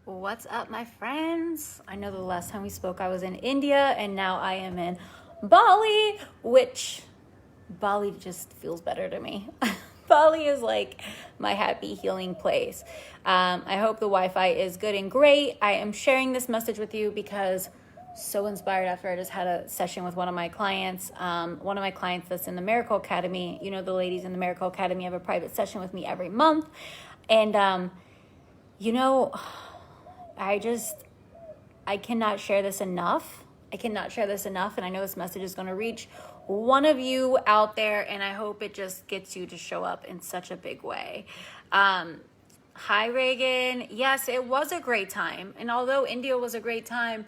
What's up, my friends? I know the last time we spoke I was in India, and now I am in Bali, which Bali just feels better to me. Bali is like my happy healing place. I hope the Wi-Fi is good and great. I am sharing this message with you because so inspired after I just had a session with one of my clients. One of my clients that's in the Miracle Academy. You know, the ladies in the Miracle Academy have a private session with me every month. And, you know, I cannot share this enough. And I know this message is going to reach one of you out there, and I hope it just gets you to show up in such a big way. Hi, Reagan. Yes, it was a great time. And although India was a great time,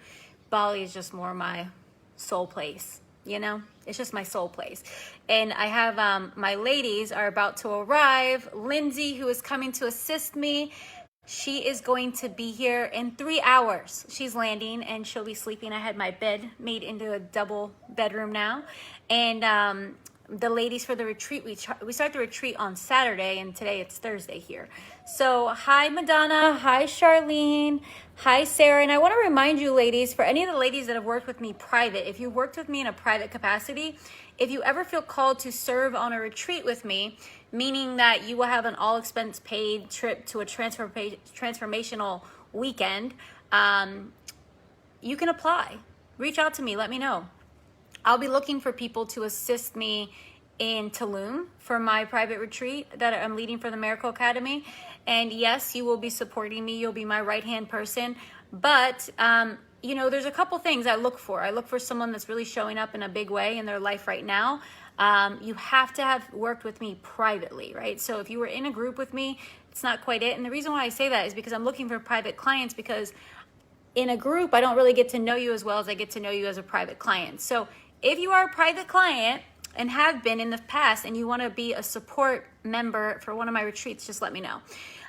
Bali is just more my soul place. You know, it's just my soul place. And I have my ladies are about to arrive. Lindsay, who is coming to assist me, she is going to be here in 3 hours. She's landing and she'll be sleeping. I had my bed made into a double bedroom now. And the ladies for the retreat, we start the retreat on Saturday, and today it's Thursday here. So hi, Madonna. Hi, Charlene. Hi, Sarah. And I want to remind you, ladies, for any of the ladies that have worked with me private, if you worked with me in a private capacity, if you ever feel called to serve on a retreat with me, meaning that you will have an all expense paid trip to a transformational weekend, you can apply. Reach out to me. Let me know. I'll be looking for people to assist me in Tulum for my private retreat that I'm leading for the Miracle Academy. And yes, you will be supporting me. You'll be my right-hand person. But, you know, there's a couple things I look for. I look for someone that's really showing up in a big way in their life right now. You have to have worked with me privately, right? So if you were in a group with me, it's not quite it. And the reason why I say that is because I'm looking for private clients, because in a group, I don't really get to know you as well as I get to know you as a private client. So if you are a private client and have been in the past and you want to be a support member for one of my retreats, just let me know.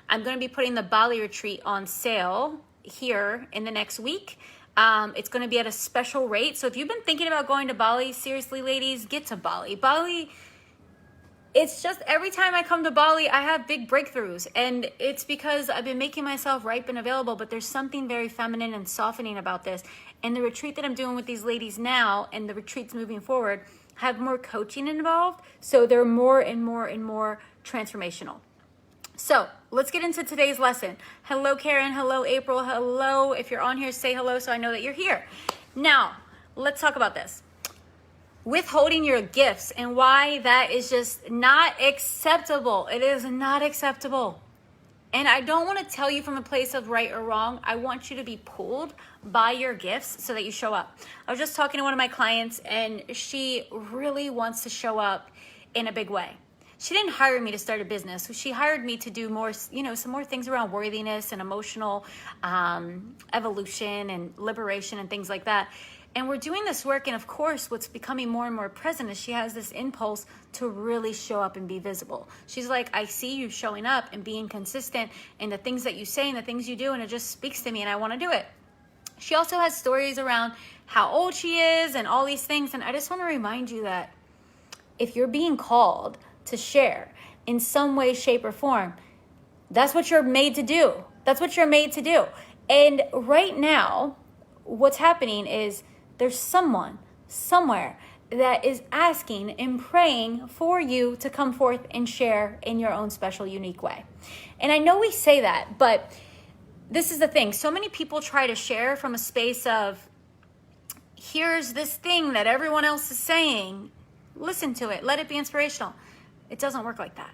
I'm going to be putting the Bali retreat on sale here in the next week. It's going to be at a special rate. So if you've been thinking about going to Bali, seriously, ladies, get to Bali. Bali, it's just every time I come to Bali, I have big breakthroughs. And it's because I've been making myself ripe and available, but there's something very feminine and softening about this. And the retreat that I'm doing with these ladies now and the retreats moving forward have more coaching involved. So they're more and more and more transformational. So let's get into today's lesson. Hello, Karen. Hello, April. Hello. If you're on here, say hello so I know that you're here. Now, let's talk about this. Withholding your gifts and why that is just not acceptable. It is not acceptable. And I don't want to tell you from a place of right or wrong. I want you to be pulled by your gifts so that you show up. I was just talking to one of my clients, and she really wants to show up in a big way. She didn't hire me to start a business. She hired me to do more, some more things around worthiness and emotional evolution and liberation and things like that. And we're doing this work, and of course, what's becoming more and more present is she has this impulse to really show up and be visible. She's like, I see you showing up and being consistent in the things that you say and the things you do, and it just speaks to me, and I want to do it. She also has stories around how old she is and all these things, and I just want to remind you that if you're being called to share in some way, shape, or form, that's what you're made to do. That's what you're made to do. And right now, what's happening is there's someone somewhere that is asking and praying for you to come forth and share in your own special, unique way. And I know we say that, but this is the thing. So many people try to share from a space of, here's this thing that everyone else is saying. Listen to it. Let it be inspirational. It doesn't work like that.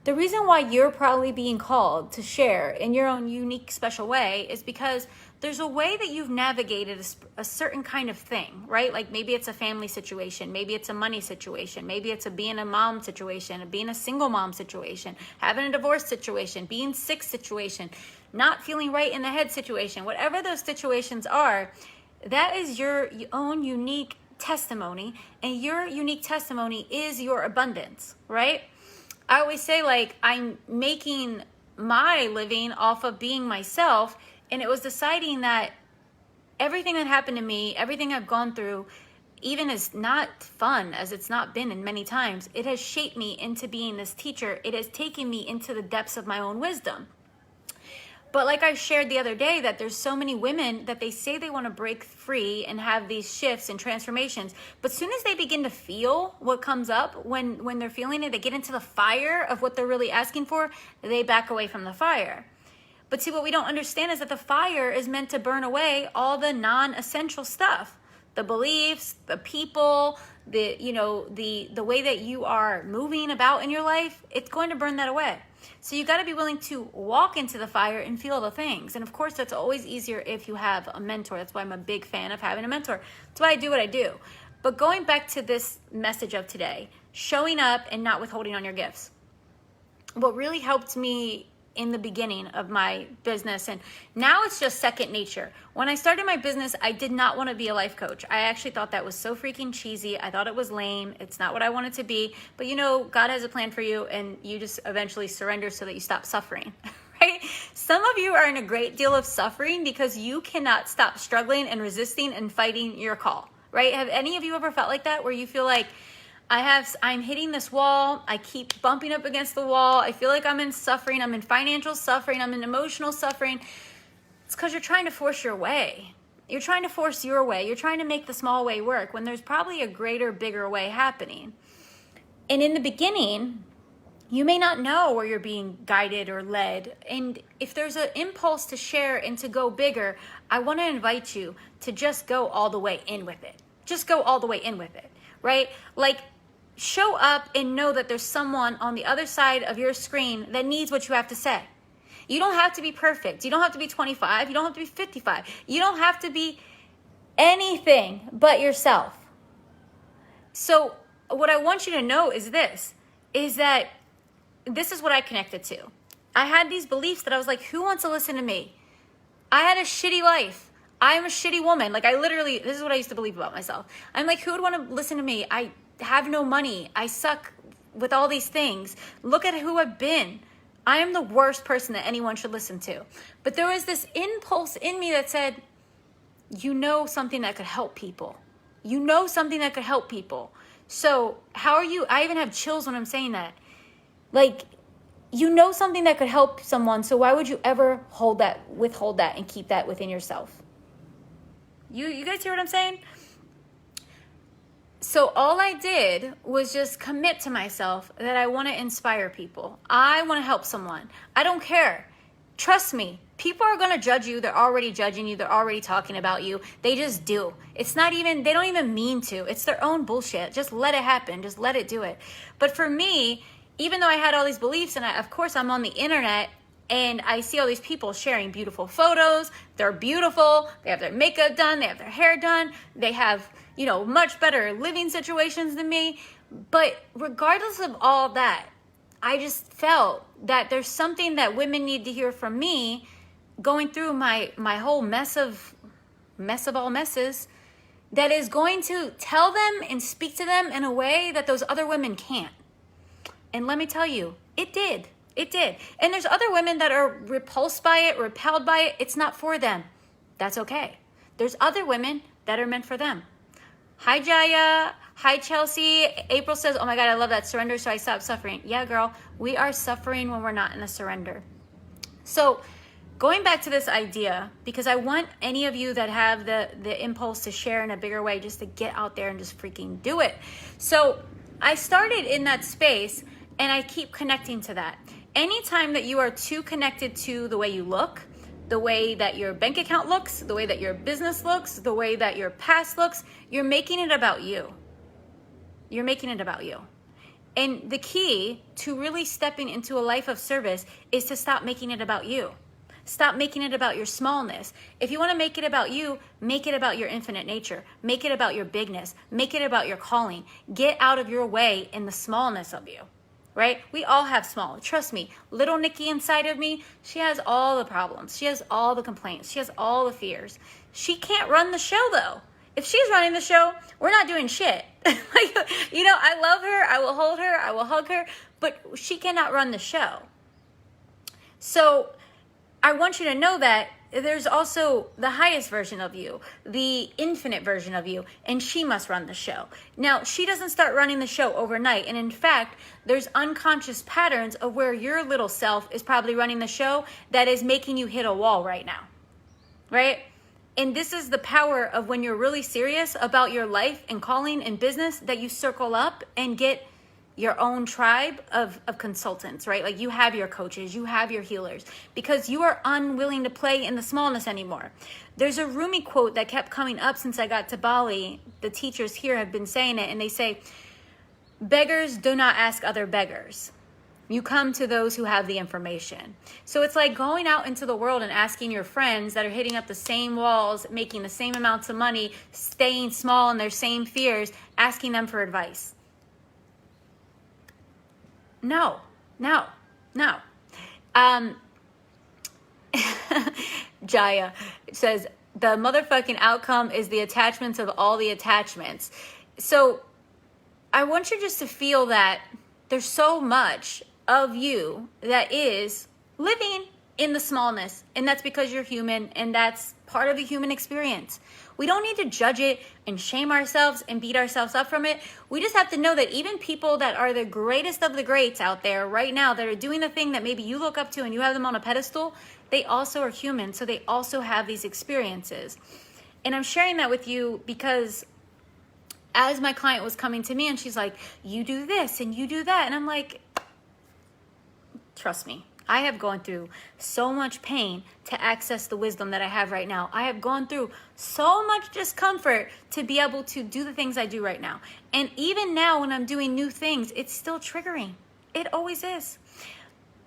The reason why you're probably being called to share in your own unique, special way is because there's a way that you've navigated a certain kind of thing, right? Like maybe it's a family situation, maybe it's a money situation, maybe it's a being a mom situation, a being a single mom situation, having a divorce situation, being sick situation, not feeling right in the head situation. Whatever those situations are, that is your own unique testimony, and your unique testimony is your abundance, right? I always say, like, I'm making my living off of being myself, and it was deciding that everything that happened to me, everything I've gone through, even as not fun as it's not been in many times, it has shaped me into being this teacher. It has taken me into the depths of my own wisdom. But like I shared the other day, that there's so many women that they say they want to break free and have these shifts and transformations. But as soon as they begin to feel what comes up, when they're feeling it, they get into the fire of what they're really asking for, they back away from the fire. But see, what we don't understand is that the fire is meant to burn away all the non-essential stuff. The beliefs, the people, the way that you are moving about in your life, it's going to burn that away. So you got to be willing to walk into the fire and feel the things. And of course, that's always easier if you have a mentor. That's why I'm a big fan of having a mentor. That's why I do what I do. But going back to this message of today, showing up and not withholding on your gifts. What really helped me in the beginning of my business, and now it's just second nature. When I started my business, I did not want to be a life coach. I actually thought that was so freaking cheesy. I thought it was lame. It's not what I wanted to be. But God has a plan for you, and you just eventually surrender so that you stop suffering. Right? Some of you are in a great deal of suffering because you cannot stop struggling and resisting and fighting your call. Right? Have any of you ever felt like that, where you feel like, I'm hitting this wall. I keep bumping up against the wall. I feel like I'm in suffering. I'm in financial suffering. I'm in emotional suffering. It's because you're trying to force your way. You're trying to force your way. You're trying to make the small way work when there's probably a greater, bigger way happening. And in the beginning, you may not know where you're being guided or led. And if there's an impulse to share and to go bigger, I want to invite you to just go all the way in with it. Just go all the way in with it, right? Like, show up and know that there's someone on the other side of your screen that needs what you have to say. You don't have to be perfect. You don't have to be 25. You don't have to be 55. You don't have to be anything but yourself. So what I want you to know is that this is what I connected to. I had these beliefs that I was like, who wants to listen to me? I had a shitty life. I'm a shitty woman. Like, this is what I used to believe about myself. I'm like, who would want to listen to me? I have no money. I suck with all these things. Look at who I've been. I am the worst person that anyone should listen to. But there was this impulse in me that said, something that could help people. Something that could help people. So how are you? I even have chills when I'm saying that. Like, something that could help someone. So why would you ever withhold that and keep that within yourself? You guys hear what I'm saying? So all I did was just commit to myself that I want to inspire people. I want to help someone. I don't care. Trust me. People are going to judge you. They're already judging you. They're already talking about you. They just do. They don't even mean to. It's their own bullshit. Just let it happen. Just let it do it. But for me, even though I had all these beliefs, and of course I'm on the internet, and I see all these people sharing beautiful photos. They're beautiful. They have their makeup done. They have their hair done. They have, much better living situations than me. But regardless of all that, I just felt that there's something that women need to hear from me going through my whole mess of all messes, that is going to tell them and speak to them in a way that those other women can't. And let me tell you, it did. It did. And there's other women that are repulsed by it, repelled by it. It's not for them. That's okay. There's other women that are meant for them. Hi, Jaya. Hi, Chelsea. April says, oh my God, I love that. Surrender so I stop suffering. Yeah, girl. We are suffering when we're not in a surrender. So going back to this idea, because I want any of you that have the impulse to share in a bigger way, just to get out there and just freaking do it. So I started in that space, and I keep connecting to that. Anytime that you are too connected to the way you look, the way that your bank account looks, the way that your business looks, the way that your past looks, you're making it about you. You're making it about you. And the key to really stepping into a life of service is to stop making it about you. Stop making it about your smallness. If you want to make it about you, make it about your infinite nature. Make it about your bigness. Make it about your calling. Get out of your way in the smallness of you. Right? We all have small. Trust me. Little Nikki inside of me, she has all the problems. She has all the complaints. She has all the fears. She can't run the show though. If she's running the show, we're not doing shit. I love her. I will hold her. I will hug her. But she cannot run the show. So I want you to know that there's also the highest version of you, the infinite version of you, and she must run the show. Now, she doesn't start running the show overnight. And in fact, there's unconscious patterns of where your little self is probably running the show that is making you hit a wall right now, right? And this is the power of when you're really serious about your life and calling and business, that you circle up and get your own tribe of consultants, right? Like you have your coaches, you have your healers, because you are unwilling to play in the smallness anymore. There's a Rumi quote that kept coming up since I got to Bali. The teachers here have been saying it, and they say, beggars do not ask other beggars. You come to those who have the information. So it's like going out into the world and asking your friends that are hitting up the same walls, making the same amounts of money, staying small in their same fears, asking them for advice. No. Jaya says, the motherfucking outcome is the attachments of all the attachments. So I want you just to feel that there's so much of you that is living in the smallness. And that's because you're human, and that's part of the human experience. We don't need to judge it and shame ourselves and beat ourselves up from it. We just have to know that even people that are the greatest of the greats out there right now, that are doing the thing that maybe you look up to and you have them on a pedestal, they also are human. So they also have these experiences. And I'm sharing that with you because as my client was coming to me and she's like, you do this and you do that. And I'm like, trust me. I have gone through so much pain to access the wisdom that I have right now. I have gone through so much discomfort to be able to do the things I do right now. And even now when I'm doing new things, it's still triggering. It always is.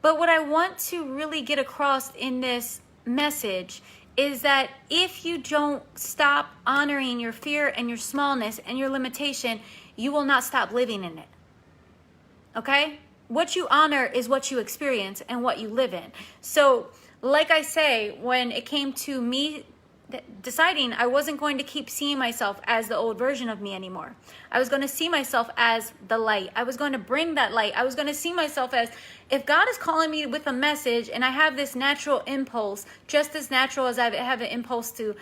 But what I want to really get across in this message is that if you don't stop honoring your fear and your smallness and your limitation, you will not stop living in it. Okay? What you honor is what you experience and what you live in. So, like I say, when it came to me deciding I wasn't going to keep seeing myself as the old version of me anymore. I was going to see myself as the light. I was going to bring that light. I was going to see myself as, if God is calling me with a message and I have this natural impulse, just as natural as I have an impulse to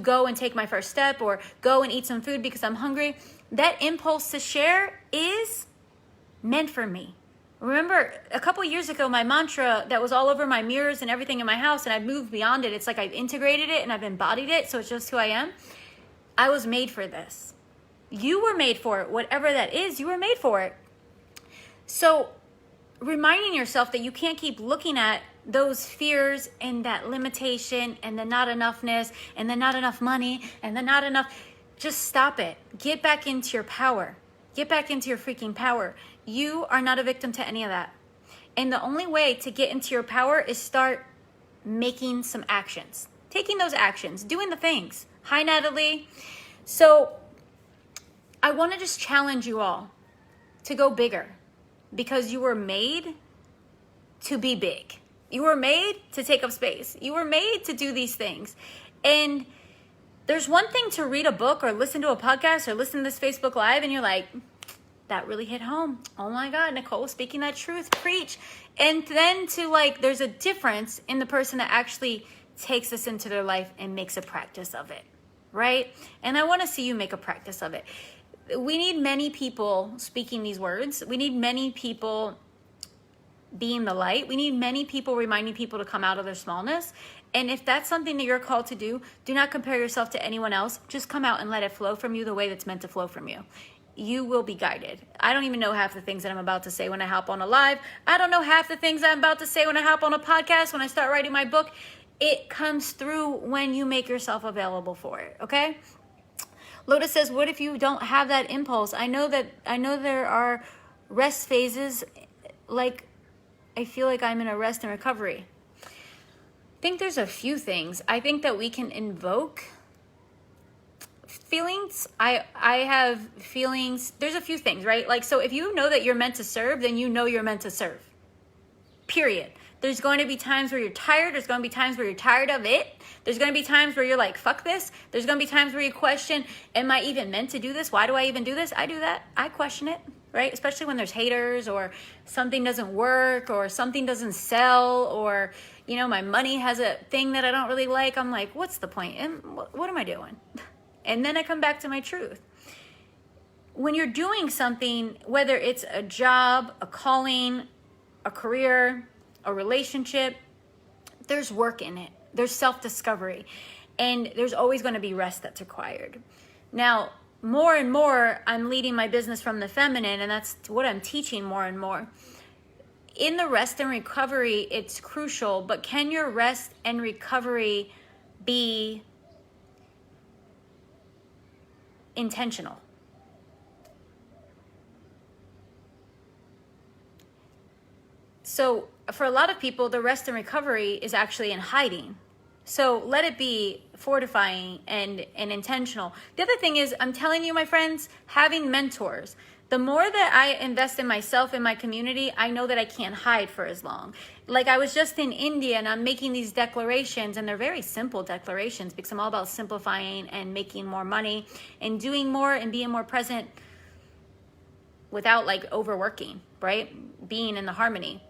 go and take my first step or go and eat some food because I'm hungry, that impulse to share is meant for me. Remember, a couple years ago, my mantra that was all over my mirrors and everything in my house, and I've moved beyond it. It's like I've integrated it and I've embodied it, so it's just who I am. I was made for this. You were made for it. Whatever that is, you were made for it. So reminding yourself that you can't keep looking at those fears and that limitation and the not enoughness and the not enough money and the not enough. Just stop it. Get back into your power. Get back into your freaking power. You are not a victim to any of that. And the only way to get into your power is start making some actions. Taking those actions, doing the things. Hi, Natalie. So I want to just challenge you all to go bigger, because you were made to be big. You were made to take up space. You were made to do these things. And there's one thing to read a book or listen to a podcast or listen to this Facebook Live and you're like, that really hit home. Oh my God, Nicole was speaking that truth. Preach. And then to like, there's a difference in the person that actually takes this into their life and makes a practice of it, right? And I want to see you make a practice of it. We need many people speaking these words. We need many people being the light. We need many people reminding people to come out of their smallness. And if that's something that you're called to do not compare yourself to anyone else. Just come out and let it flow from you the way that's meant to flow from you. You will be guided. I don't even know half the things that I'm about to say when I hop on a live. I don't know half the things I'm about to say when I hop on a podcast, when I start writing my book. It comes through when you make yourself available for it, okay? Lotus says, what if you don't have that impulse? I know there are rest phases, like I feel like I'm in a rest and recovery. I think there's a few things. I think that we can invoke feelings. I have feelings. There's a few things, right? Like, so if you know that you're meant to serve, then you know you're meant to serve. Period. There's going to be times where you're tired. There's going to be times where you're tired of it. There's going to be times where you're like, fuck this. There's going to be times where you question, am I even meant to do this? Why do I even do this? I do that. I question it, right? Especially when there's haters or something doesn't work or something doesn't sell or, You know, my money has a thing that I don't really like. I'm like, what's the point? And what am I doing? And then I come back to my truth. When you're doing something, whether it's a job, a calling, a career, a relationship, there's work in it. There's self-discovery. And there's always going to be rest that's required. Now, more and more, I'm leading my business from the feminine, and that's what I'm teaching more and more. In the rest and recovery, it's crucial, but can your rest and recovery be intentional? So for a lot of people, the rest and recovery is actually in hiding. So let it be fortifying and intentional. The other thing is, I'm telling you, my friends, having mentors. The more that I invest in myself and my community, I know that I can't hide for as long. Like I was just in India and I'm making these declarations, and they're very simple declarations because I'm all about simplifying and making more money and doing more and being more present without like overworking, right? Being in the harmony.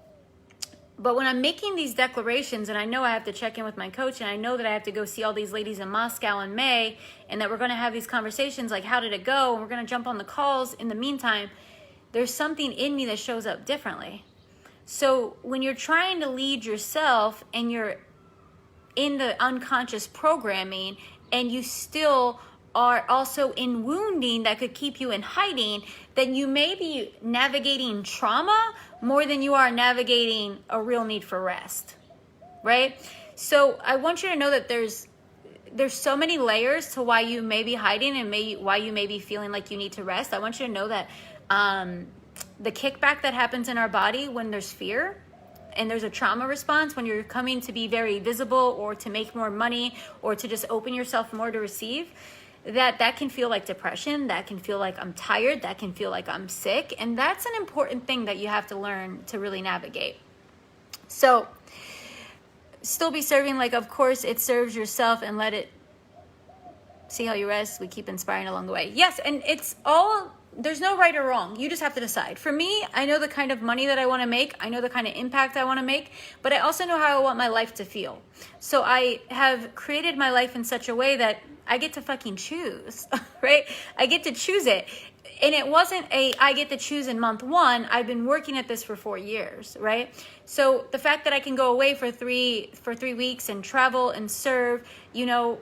But when I'm making these declarations, and I know I have to check in with my coach, and I know that I have to go see all these ladies in Moscow in May, and that we're going to have these conversations like, how did it go? And we're going to jump on the calls. In the meantime, there's something in me that shows up differently. So when you're trying to lead yourself and you're in the unconscious programming, and you still are also in wounding that could keep you in hiding, then you may be navigating trauma more than you are navigating a real need for rest, right? So I want you to know that there's so many layers to why you may be hiding and why you may be feeling like you need to rest. I want you to know that the kickback that happens in our body when there's fear and there's a trauma response, when you're coming to be very visible or to make more money or to just open yourself more to receive, that can feel like depression, that can feel like I'm tired, that can feel like I'm sick, and that's an important thing that you have to learn to really navigate. So still be serving, like, of course it serves yourself, and let it see how you rest. We keep inspiring along the way. Yes, and it's all, there's no right or wrong. You just have to decide. For me, I know the kind of money that I want to make. I know the kind of impact I want to make, but I also know how I want my life to feel. So I have created my life in such a way that I get to fucking choose, right? I get to choose it. And it wasn't I get to choose in month one. I've been working at this for 4 years, right? So the fact that I can go away for three weeks and travel and serve, you know,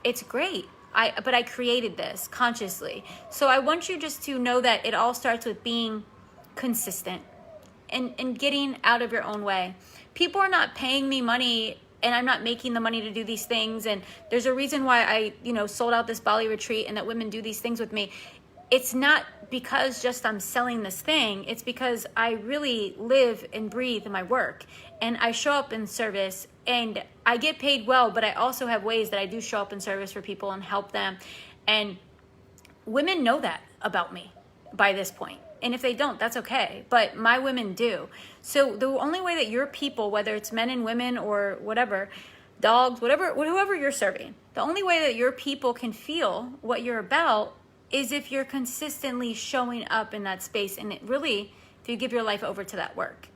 it's great. But I created this consciously. So I want you just to know that it all starts with being consistent and getting out of your own way. People are not paying me money, and I'm not making the money to do these things. And there's a reason why I, sold out this Bali retreat and that women do these things with me. It's not because just I'm selling this thing. It's because I really live and breathe my work, and I show up in service, and I get paid well, but I also have ways that I do show up in service for people and help them. And women know that about me by this point. And if they don't, that's okay. But my women do. So the only way that your people, whether it's men and women or whatever, dogs, whoever you're serving, the only way that your people can feel what you're about is if you're consistently showing up in that space. And it really, if you give your life over to that work.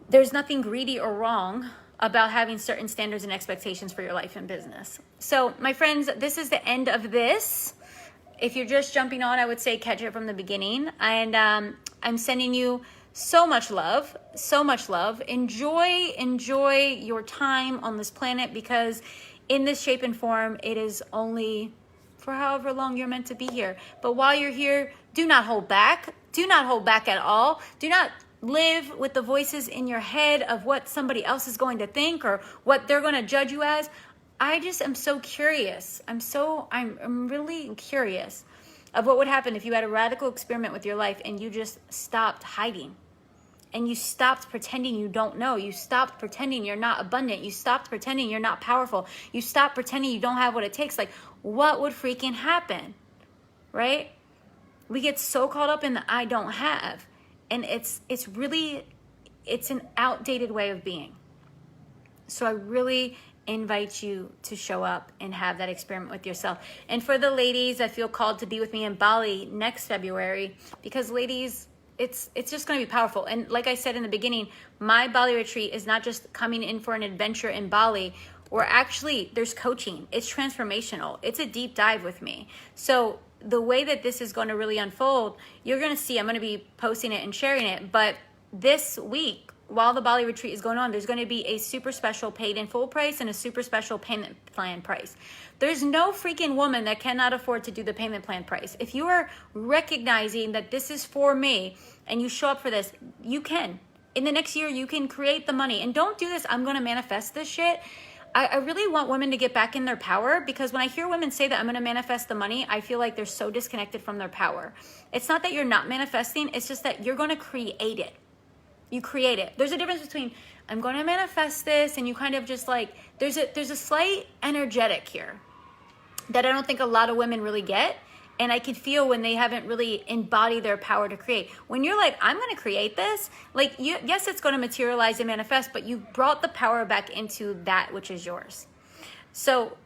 There's nothing greedy or wrong about having certain standards and expectations for your life and business. So my friends, this is the end of this. If you're just jumping on, I would say catch it from the beginning. And I'm sending you so much love, so much love. Enjoy your time on this planet, because in this shape and form, it is only for however long you're meant to be here. But while you're here, do not hold back. Do not hold back at all. Do not live with the voices in your head of what somebody else is going to think or what they're going to judge you as. I just am so curious. I'm really curious of what would happen if you had a radical experiment with your life and you just stopped hiding and you stopped pretending you don't know. You stopped pretending you're not abundant. You stopped pretending you're not powerful. You stopped pretending you don't have what it takes. Like, what would freaking happen, right? We get so caught up in the I don't have. And it's an outdated way of being. So I really invite you to show up and have that experiment with yourself. And for the ladies, I feel called to be with me in Bali next February, because ladies, it's just going to be powerful. And like I said in the beginning, my Bali retreat is not just coming in for an adventure in Bali. Or actually, there's coaching. It's transformational. It's a deep dive with me. So the way that this is going to really unfold, you're going to see, I'm going to be posting it and sharing it. But this week, while the Bali retreat is going on, there's going to be a super special paid in full price and a super special payment plan price. There's no freaking woman that cannot afford to do the payment plan price. If you are recognizing that this is for me and you show up for this, you can. In the next year, you can create the money. And don't do this, I'm going to manifest this shit. I really want women to get back in their power, because when I hear women say that I'm going to manifest the money, I feel like they're so disconnected from their power. It's not that you're not manifesting. It's just that you're going to create it. You create it. There's a difference between I'm going to manifest this and you kind of just like, there's a slight energetic here that I don't think a lot of women really get. And I can feel when they haven't really embodied their power to create. When you're like, I'm going to create this, like, yes, it's going to materialize and manifest, but you brought the power back into that which is yours. So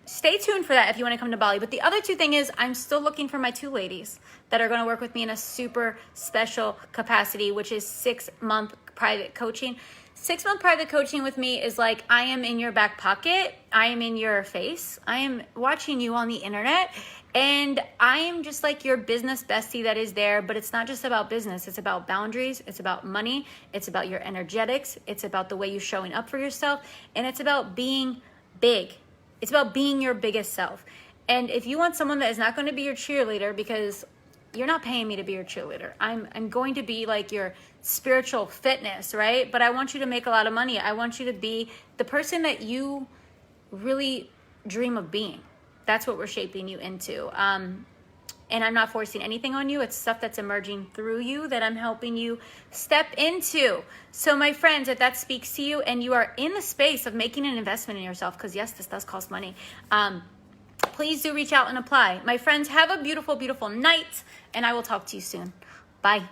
stay tuned for that if you want to come to Bali. But the other two thing is, I'm still looking for my 2 ladies that are going to work with me in a super special capacity, which is 6-month private coaching. 6-month private coaching with me is like, I am in your back pocket. I am in your face. I am watching you on the internet. And I am just like your business bestie that is there, but it's not just about business. It's about boundaries. It's about money. It's about your energetics. It's about the way you're showing up for yourself. And it's about being big. It's about being your biggest self. And if you want someone that is not going to be your cheerleader, because you're not paying me to be your cheerleader. I'm going to be like your spiritual fitness, right? But I want you to make a lot of money. I want you to be the person that you really dream of being. That's what we're shaping you into. And I'm not forcing anything on you. It's stuff that's emerging through you that I'm helping you step into. So my friends, if that speaks to you and you are in the space of making an investment in yourself, because yes, this does cost money, please do reach out and apply. My friends, have a beautiful, beautiful night, and I will talk to you soon. Bye.